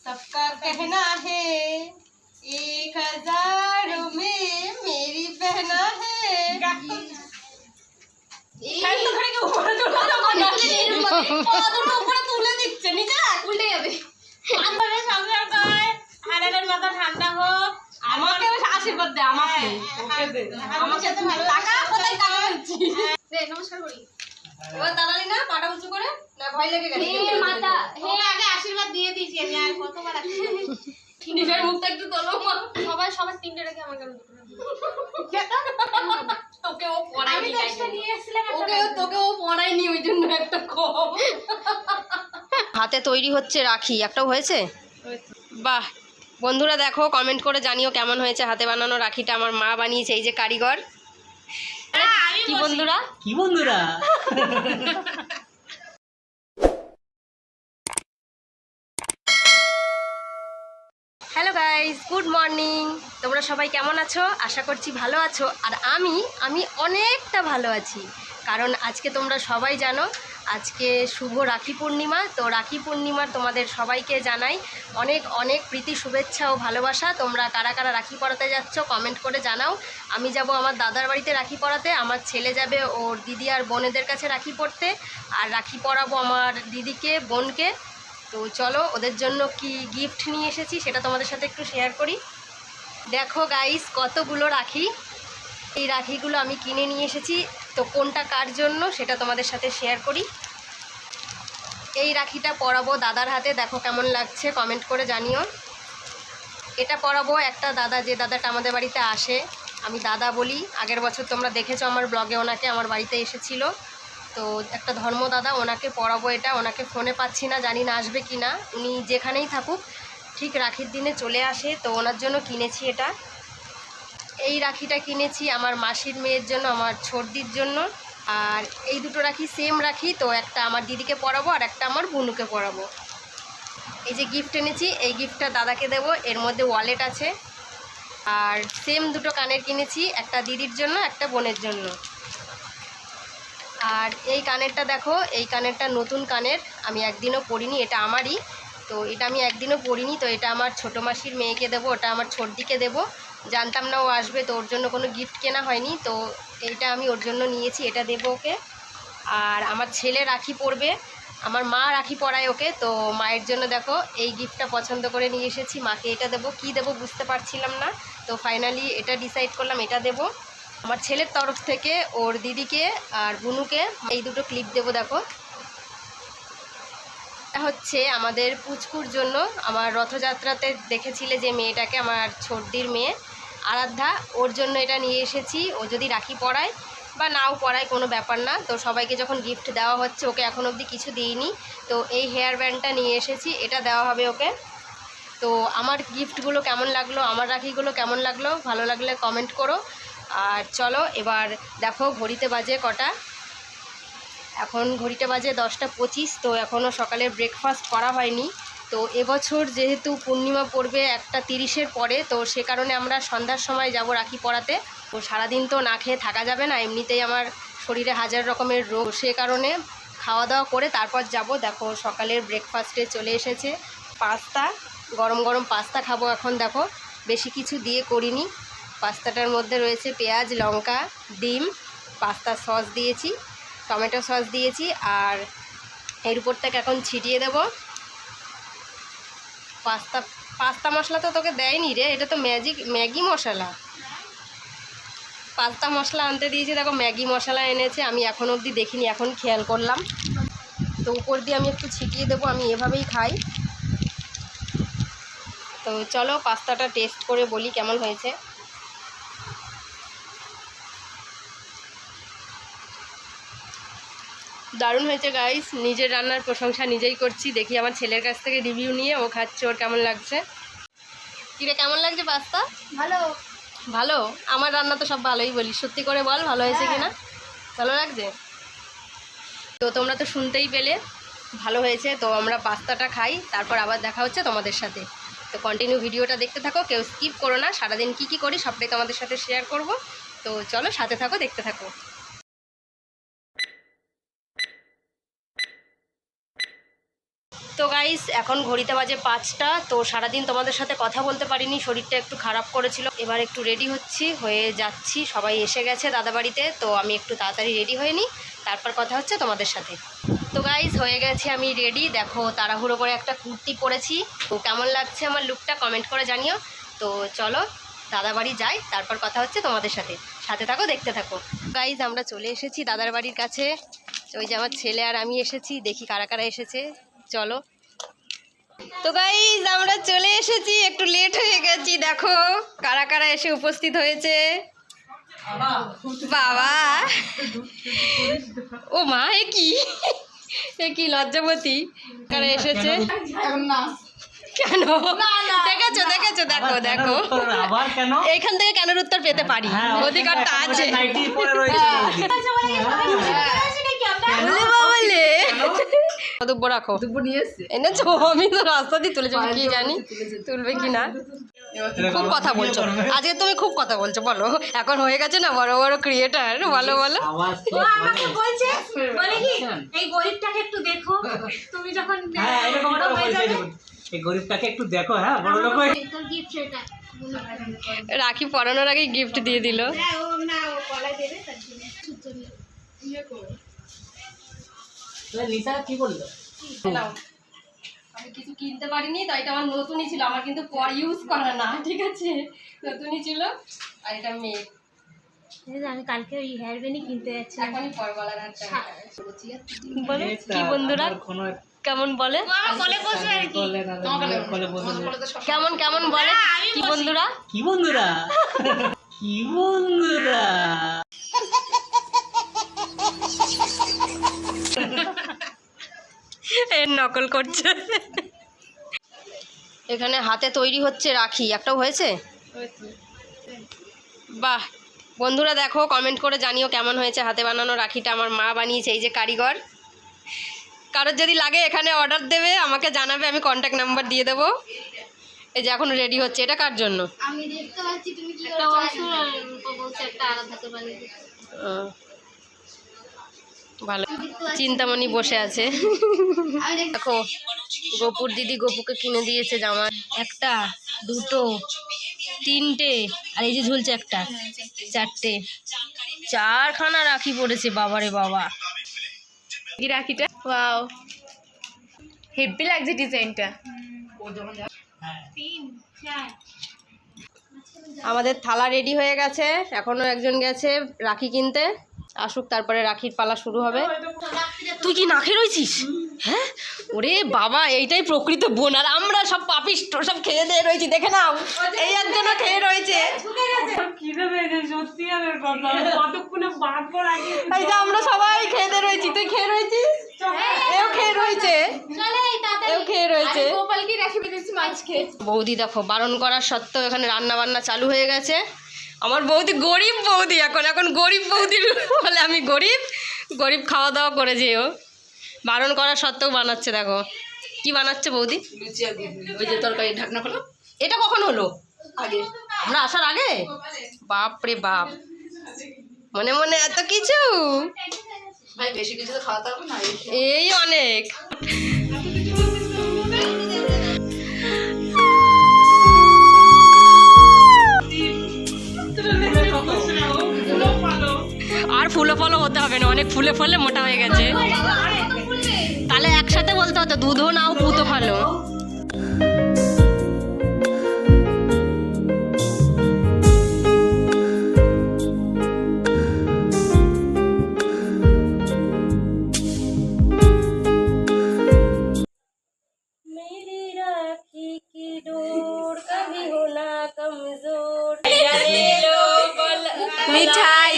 सबका कहना है 1000 में मेरी बहना है। তুলে দিচ্ছে নিচে উল্টে যাবে। মাথা ঠান্ডা হোক, আমাকে আশীর্বাদ দে, আমাকে আমাকে টাকা কোথায় টাকা দিচ্ছি। নমস্কার করি এবার দাঁড়ালি না, পাটা উঁচু করে না, ভয় লেগে গেছে। মাথা আগে আশীর্বাদ দিয়ে দিয়েছি আমি, আর কতবার নিজের মুখটা একটু তোলো। সবাই সবার তিনটে রেখে আমাকে তোকে ও পড়ায়নি, তোকে ও পড়ায়নি, ওই জন্য একটা কম। হাতে তৈরি হচ্ছে রাখি, একটাও হয়েছে। বাহ বন্ধুরা, দেখো কমেন্ট করে জানিও কেমন হয়েছে হাতে বানানো রাখিটা। আমার মা বানিয়েছে, এই যে কারিগর। কি বন্ধুরা, কি বন্ধুরা, হ্যালো গাইস, গুড মর্নিং। তোমরা সবাই কেমন আছো? আশা করছি ভালো আছো। আর আমি অনেকটা ভালো আছি, কারণ আজকে তোমরা সবাই জানো আজকে শুভ রাখি পূর্ণিমা। তো রাখি পূর্ণিমার তোমাদের সবাইকে জানাই অনেক অনেক প্রীতি, শুভেচ্ছা ও ভালোবাসা। তোমরা কারা কারা রাখি পরাতে যাচ্ছ কমেন্ট করে জানাও। আমি যাব আমার দাদার বাড়িতে রাখি পরাতে, আমার ছেলে যাবে ওর দিদি আর বোনেদের কাছে রাখি পরতে, আর রাখি পরাবো আমার দিদিকে, বোনকে। তো চলো ওদের জন্য কি গিফট নিয়ে এসেছি সেটা তোমাদের সাথে একটু শেয়ার করি। দেখো গাইস কতগুলো রাখি, এই রাখিগুলো আমি কিনে নিয়ে এসেছি। তো কোনটা কার জন্য সেটা তোমাদের সাথে শেয়ার করি। এই রাখিটা পরাবো দাদার হাতে, দেখো কেমন লাগছে কমেন্ট করে জানিও। এটা পরাবো একটা দাদা, যে দাদাটা আমাদের বাড়িতে আসে, আমি দাদা বলি। আগের বছর তোমরা দেখেছো আমার ব্লগে, ওনাকে আমার বাড়িতে এসেছিল। তো একটা ধর্ম দাদা, ওনাকে পরাবো এটা। ওনাকে ফোনে পাচ্ছি না, জানি না আসবে কি না। উনি যেখানেই থাকুক ঠিক রাখির দিনে চলে আসে, তো ওনার জন্য কিনেছি এটা। এই রাখিটা কিনেছি আমার মাসির মেয়ের জন্য, আমার ছোটদির জন্য। আর এই দুটো রাখি সেম রাখি, তো একটা আমার দিদিকে পরাবো আর একটা আমার বুনুকে পরাবো। এই যে গিফট এনেছি, এই গিফটটা দাদাকে দেবো। এর মধ্যে ওয়ালেট আছে। আর সেম দুটো কানের কিনেছি, একটা দিদির জন্য একটা বোনের জন্য। আর এই কানেরটা দেখো, এই কানেরটা নতুন কানের, আমি একদিনও পরিনি, এটা আমারই। তো এটা আমি একদিনও পরিনি, তো এটা আমার ছোটো মাসির মেয়েকে দেবো, ওটা আমার ছোটদিকে দেবো। জানতাম না ও আসবে, তো ওর জন্য কোনো গিফট কেনা হয়নি, তো এইটা আমি ওর জন্য নিয়েছি, এটা দেবো ওকে। আর আমার ছেলে রাখি পরবে, আমার মা রাখি পরায় ওকে, তো মায়ের জন্য দেখো এই গিফটটা পছন্দ করে নিয়ে এসেছি। মাকে এটা দেবো, কী দেবো বুঝতে পারছিলাম না, তো ফাইনালি এটা ডিসাইড করলাম, এটা দেবো। আমার ছেলের তরফ থেকে ওর দিদিকে আর বুনুকে এই দুটো ক্লিপ দেবো। দেখো এটা হচ্ছে আমাদের পুচকুর জন্য। আমার রথযাত্রাতে দেখেছিলে যে মেয়েটাকে, আমার ছোটদির মেয়ে আরাধ্যা, ওর জন্য এটা নিয়ে এসেছি। ও যদি রাখি পরায় বা নাও পরায় কোনো ব্যাপার না, তো সবাইকে যখন গিফট দেওয়া হচ্ছে, ওকে এখন অবধি কিছু দিইনি, তো এই হেয়ার ব্যান্ডটা নিয়ে এসেছি, এটা দেওয়া হবে ওকে। তো আমার গিফটগুলো কেমন লাগলো, আমার রাখিগুলো কেমন লাগলো, ভালো লাগলে কমেন্ট করো। আর চলো এবার দেখো ঘড়িতে বাজে কটা, এখন ঘড়িতে বাজে 10টা 25। তো এখনও সকালের ব্রেকফাস্ট করা হয়নি। তো এবছর যেহেতু পূর্ণিমা পড়বে 1টা 30-এর পরে, তো সে কারণে আমরা সন্ধ্যার সময় যাব রাখি পরাতে। তো সারাদিন তো না খেয়ে থাকা যাবে না, এমনিতেই আমার শরীরে হাজার রকমের রোগ, সে কারণে খাওয়া দাওয়া করে তারপর যাব। দেখো সকালের ব্রেকফাস্টে চলে এসেছে পাস্তা, গরম গরম পাস্তা খাবো এখন। দেখো বেশি কিছু দিয়ে করিনি, পাস্তাটার মধ্যে রয়েছে পেঁয়াজ, লঙ্কা, ডিম, পাস্তা সস দিয়েছি, টমেটো সস দিয়েছি, আর এর উপর থেকে এখন ছিটিয়ে দেব পাস্তা মশলা। তো তোকে দেয়নি রে, এটা তো ম্যাগি মশলা। পাস্তা মশলা আনতে দিয়েছি, দেখো ম্যাগি মশলা এনেছে, আমি এখন অবধি দেখিনি, এখন খেয়াল করলাম। তো উপর দিয়ে আমি একটু ছিটিয়ে দেবো, আমি এভাবেই খাই। তো চলো পাস্তাটা টেস্ট করে বলি কেমন হয়েছে। দারুণ হয়েছে গাইস, নিজের রান্নার প্রশংসা নিজেই করছি। দেখি আমার ছেলের কাছ থেকে রিভিউ নিয়ে, ও খাচ্ছে, ওর কেমন লাগছে। কিরে কেমন লাগছে পাস্তা? ভালো ভালো? আমার রান্না তো সব ভালোই বলি, সত্যি করে বল ভালো হয়েছে কিনা, ভালো লাগছে? তো তোমরা তো শুনতেই পেলে ভালো হয়েছে। তো আমরা পাস্তাটা খাই, তারপর আবার দেখা হচ্ছে তোমাদের সাথে। তো কন্টিনিউ ভিডিওটা দেখতে থাকো, কেউ স্কিপ করো না। সারাদিন কী কী করি সবটাই তোমাদের সাথে শেয়ার করব। তো চলো সাথে থাকো, দেখতে থাকো। তো গাইস এখন ঘড়িতে বাজে 5টা। তো সারাদিন তোমাদের সাথে কথা বলতে পারিনি, শরীরটা একটু খারাপ করেছিল। এবার একটু রেডি হয়ে যাচ্ছি, সবাই এসে গেছে দাদা বাড়িতে। তো আমি একটু তাড়াতাড়ি রেডি হয়ে নিই, তারপর কথা হচ্ছে তোমাদের সাথে। তো গাইস হয়ে গেছি আমি রেডি, দেখো তাড়াহুড়ো করে একটা কুর্তি পরেছি। তো কেমন লাগছে আমার লুকটা কমেন্ট করে জানিও। তো চলো দাদা বাড়ি যাই, তারপর কথা হচ্ছে তোমাদের সাথে। সাথে থাকো, দেখতে থাকো। গাইস আমরা চলে এসেছি দাদার বাড়ির কাছে। ওই যে আমার ছেলে আর আমি এসেছি, দেখি কারা কারা এসেছে, চলো। তো গাইস আমরা চলে এসেছি, একটু লেট হয়ে গেছি। দেখো কারা কারা এসে উপস্থিত হয়েছে। বাবা, ও মা, এ কি লজ্জাবতী, কারা এসেছে কেন? দেখেছো দেখেছো, দেখো দেখো এইখান থেকে কেন উত্তর পেতে পারি, অধিকারটা আছে। দুব্বো রাখো, এনেছো? আমি তো রাস্তা দিয়ে তুলেছি, কি জানি তুলবে কি না। খুব কথা বলছো আজকে, তুমি খুব কথা বলছো, বলো। এখন হয়ে গেছে না বড় বড় ক্রিয়েটার, বলো বলো। আমাকে বলছে, বলে কি এই গরিবটাকে একটু দেখো, তুমি যখন বড় হয়ে যাবে এই গরিবটাকে একটু দেখো। হ্যাঁ, বড় লোক হয়ে তোর গিফট সেটা রাখি পরানোর আগে গিফট দিয়ে দিল। হ্যাঁ, ও না ও গলায় দেবে তার জন্য ইয়ে করো। লিসা কি বললো? আমি কিছু কিনতে পারিনি, তাই এটা আমার নতুনই ছিল, আমার কিন্তু পর ইউজ করা না, ঠিক আছে? নতুনই ছিল। আর এটা মেয়ে, আমি কালকে ওই হেয়ার ব্যান্ডই কিনতে যাচ্ছি। এখনই পর গলার হারটা বলে কি বন্ধুরা কেমন বলে, বলে বসবে আর কি, কেমন কেমন বলে কি বন্ধুরা, কি বন্ধুরা, কি বন্ধুরা। এর নকল করছে। এখানে হাতে তৈরি হচ্ছে রাখি, একটাও হয়েছে? বাহ বন্ধুরা, দেখো কমেন্ট করে জানিও কেমন হয়েছে হাতে বানানো রাখিটা। আমার মা বানিয়েছে, এই যে কারিগর। কারোর যদি লাগে এখানে অর্ডার দেবে, আমাকে জানাবে, আমি কন্ট্যাক্ট নাম্বার দিয়ে দেবো। এই যে এখন রেডি হচ্ছে। এটা কার জন্য? আমি দেখতে পাচ্ছি তুমি কি করে অসুর আর বলছে একটা আলাদাকে বানিয়ে দিতে। ভালো, চিন্তামণি বসে আছে। দেখো গোপুর দিদি গোপুকে কিনে দিয়েছে জামা, একটা, দুটো, তিনটে, আর এই যে ঝুলছে একটা, চারটে, 4খানা রাখি পড়েছে। বাবারে বাবা, কি রাখিটা ওয়াও, হেভি লাগছে ডিজাইনটা। আমাদের থালা রেডি হয়ে গেছে, এখনো একজন গেছে রাখি কিনতে, আসুক তারপরে রাখির পালা শুরু হবে। তুই কি না খেয়ে রয়েছিস? হ্যাঁ, ওরে বাবা, এইটাই প্রকৃত বোন, আর আমরা সব পাপিষ্ট, সব খেয়ে দিয়ে রয়েছি। দেখে নাও, এই একজনও খেয়ে রয়েছে। এই যে আমরা সবাই খেয়ে দিয়ে রয়েছি, তুই খেয়ে রয়েছিস, এও খেয়ে রয়েছে, এও খেয়ে রয়েছে। বৌদি দেখো বারণ করার সত্ত্বেও এখানে রান্না বান্না চালু হয়ে গেছে। আমার বৌদি গরিব বৌদি, এখন গরিব বৌদির বলে আমি গরিব খাওয়া দাওয়া করে যেও, বারণ করার সত্ত্বেও বানাচ্ছে। দেখো কি বানাচ্ছে বৌদি, ওই যে তরকারি ঢাকনা খোলো। এটা কখন হলো? আগে, আমরা আসার আগে? বাপ রে বাপ, মনে মনে এত কিছু, ভাই বেশি কিছু তো খাওয়াতে হবে না, এই অনেক। আর ফুলো ফলো হতে হবে না, অনেক ফুলে ফলে মোটা হয়ে গেছে। তাহলে একসাথে বলতে হতো দুধও নাও পুতো ভালো। মিঠাই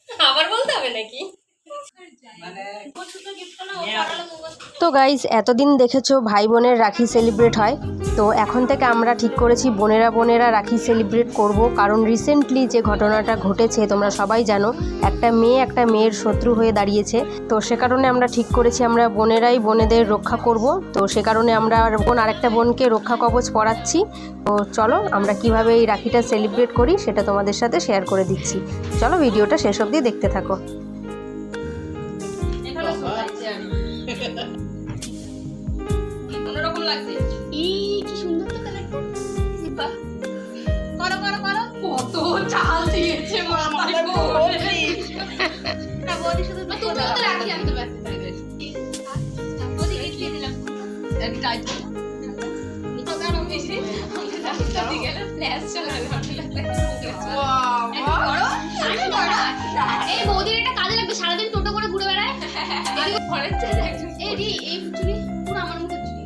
আবার বলতে হবে নাকি? তো গাইজ এতদিন দেখেছো ভাই বোনের রাখি সেলিব্রেট হয়, তো এখন থেকে আমরা ঠিক করেছি বোনেরা রাখি সেলিব্রেট করব। কারণ রিসেন্টলি যে ঘটনাটা ঘটেছে তোমরা সবাই জানো, একটা মেয়ের শত্রু হয়ে দাঁড়িয়েছে। তো সে কারণে আমরা ঠিক করেছি আমরা বোনেরাই বোনেদের রক্ষা করব। তো সে কারণে আমরা আরেকটা বোনকে রক্ষা কবচ পরাচ্ছি। তো চলো আমরা কিভাবে এই রাখিটা সেলিব্রেট করি সেটা তোমাদের সাথে শেয়ার করে দিচ্ছি। চলো ভিডিওটা শেষ অবধি দেখতে থাকো। লাগছে। ই কি সুন্দর তো কালারটা। বাহ। করো করো করো। কত চাল দিয়েছে মাথায় না বৌদি শুধু মা, তুমিও তো রাখি, আমি তো ব্যস্ত থাকি। বৌদি এই দিয়ে দিলাম। একটু টাইট করো। এই বৌদির এটা কাজে লাগবে, সারাদিন টোটো করে ঘুরে বেড়ায়। এই রে, এই চুড়ি পুরো আমার মতো চুড়ি।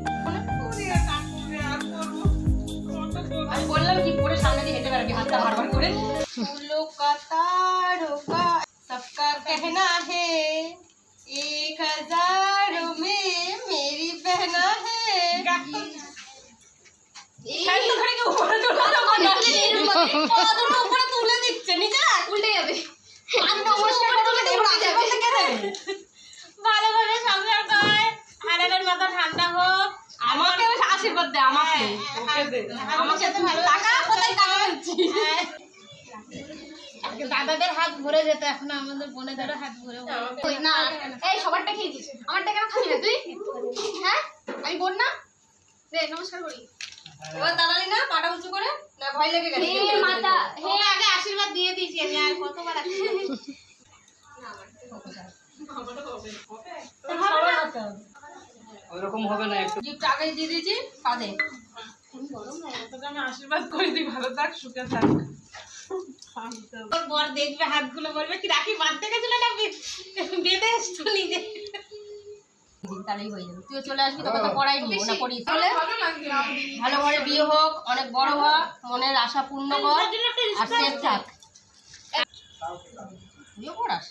আমি বললাম কি পরে সামনে দিয়ে হেঁটে বেড়াবি হাতটা বারবার করে। फूलों का तारों का सबका कहना है 1000 में मेरी बहना है। উপরে তুলে দিচ্ছে নিচে উল্টে যাবে। ভালোভাবে সংসার কর, আরের মাথা ঠান্ডা হোক। আমাকে আশীর্বাদ দে, আমাকে আমাকে তো ভালো টাকা কোথায় টাকা দিচ্ছিস? দাদাদের হাত ভরে যেত, এখন আমাদের বোনেদেরও হাত ভরে ভরে। না এই সবারটা খেয়েছিস, আমারটা কেন খাবি না তুই? হ্যাঁ আমি বোন না? দে নমস্কার করি। এবার দাঁড়ালি না পাটা উঁচু করে, না ভয় লেগে গেছে? হে মাতা, হে আগে আশীর্বাদ দিয়ে দিয়েছি আমি, আর কতবার ওইরকম হবে না একটু। গিফট আগে দিয়ে দিয়েছি কাঁধে। তোর বর দেখবে হাতগুলো, বলবে কি রাখি বাঁধতে গেছিল না বেঁধে এসছো নিজে। তাহলেই হয়ে যাবে। তুইও চলে আসবি, তোকে তো পড়াই নিব না পড়িস। চলে ভালো ঘরে বিয়ে হোক, অনেক বড় হ, মনের আশা পূর্ণ কর আর সেফ থাক। বিয়ে পড়াস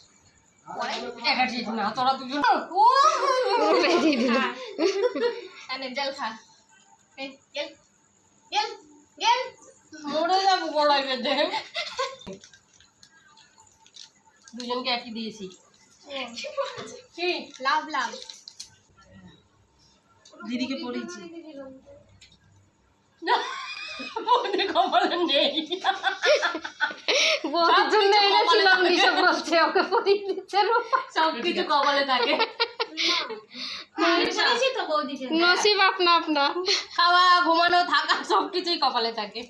এটা ঠিক না, তোরা দুজন আরে জল খা। এই গেল গেল গেল। মরে যাবো বড়াই বেঁধে। দুজনকে একই দিয়েছি। কি লাভ লাভ। দিদিকে পড়িয়েছি। বৌদি কপালে নেই। বৌদির জন্য এনেছিলাম, নিশা বলছে ওকে পরিয়ে দিচ্ছে। সবকিছু কপালে থাকে। শুনেছি তো বৌদিকে। নসিব আপনা আপনা। খাওয়া ঘুমানো থাকা সবকিছুই কপালে থাকে।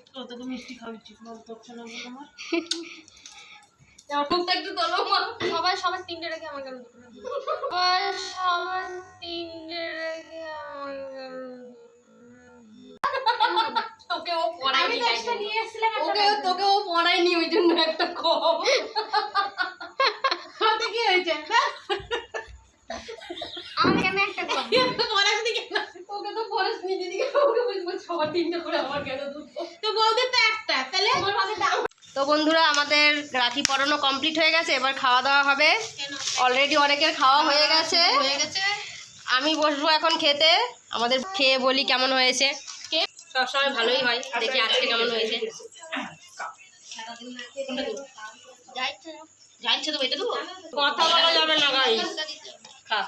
আমার মুখটা একটু তোলো মা। সবাই সবার তিনটে রেখে আমার কেন দুটো না? সবার তিনটে রেখে আমার তোকে ও পড়ায়নি তাই জন্য। নিয়ে এসেছিলাম তোকে ও পড়ায়নি ওই জন্য একটা কম। হাতে কি হয়েছে? আমার কেন একটা কম? পড়াশনি কেন? ওকে তো পড়াশনি দিদিকে ওকে বলবো সবার তিনটে করে আমার কেন দুটো? তো বৌদির তো একটা, তাহলে আমার ভাগে দাও। তো বন্ধুরা আমাদের রাখি পরানো কমপ্লিট হয়ে গেছে, এবার খাওয়া দাওয়া হবে। অলরেডি অনেকের খাওয়া হয়ে গেছে। আমি বসবো এখন খেতে। আমাদের খেয়ে বলি কেমন হয়েছে। সবসময় ভালোই হয়, দেখি আজকে কেমন হয়েছে। যাইছে তো এটা দেবো, কথা বলা যাবে না গাইস। খা।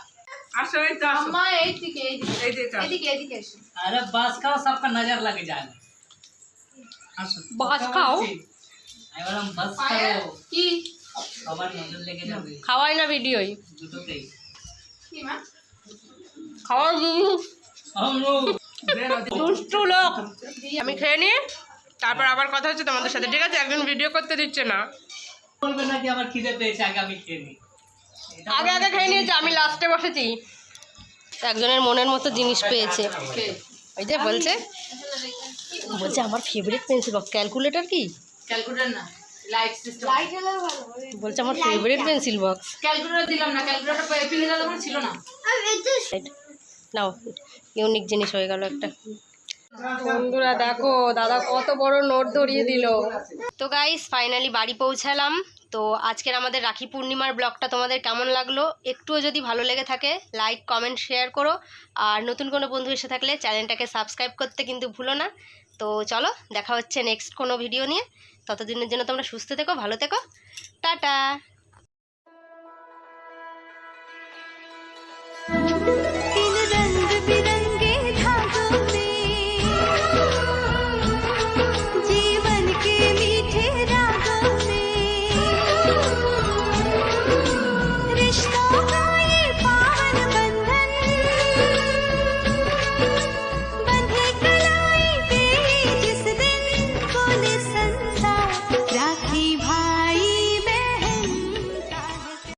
আসো এই তো আসো। আম্মা এইদিকে এই যে তো আসো। এইদিকে এইদিকে এসো। अरे बस खाओ, सबका नजर लग जाएगा। আসো। বাস খাও। আমি বললাম বাস খাও, কি সবার নজর লেগে যাবে খাওয়াই না ভিডিওই, দুটোতেই। কি মা? খাওয়া দিবি हम लोग দুষ্টু লোক। আমি খেয়ে নিই, তারপর আবার কথা হচ্ছে তোমাদের সাথে, ঠিক আছে? একজন ভিডিও করতে দিচ্ছে না। বলবে না কি আমার খিদে পেয়েছে, আগে আমি খেয়ে নিই। আগে আগে খেয়ে নিয়েছে, আমি লাস্টে বসেছি। একজনের মনের মতো জিনিস পেয়েছে। ওই যে বলছে বলছে আমার ফেভারিট পেন্সিল বক্স। ক্যালকুলেটর কি ক্যালকুলেটর না, লাইট সিস্টেম। লাইট হলে ভালো। বলছে আমার ফেভারিট পেন্সিল বক্স। ক্যালকুলেটর দিলাম না, ক্যালকুলেটর পিনে দাদা ছিল না। নাও, ইউনিক জিনিস হয়ে গেল একটা। বন্ধুরা দেখো দাদা কত বড় নোট ধরিয়ে দিল। তো গাইস ফাইনালি বাড়ি পৌঁছালাম। তো আজকের আমাদের রাখি পূর্ণিমার ব্লগটা তোমাদের কেমন লাগলো? একটুও যদি ভালো লেগে থাকে লাইক কমেন্ট শেয়ার করো, আর নতুন কোনো বন্ধু এসে থাকলে চ্যানেলটাকে সাবস্ক্রাইব করতে কিন্তু ভুলো না। তো চলো দেখা হচ্ছে নেক্সট কোনো ভিডিও নিয়ে। ততদিনের জন্য তোমরা সুস্থ থেকো, ভালো থেকো, টাটা।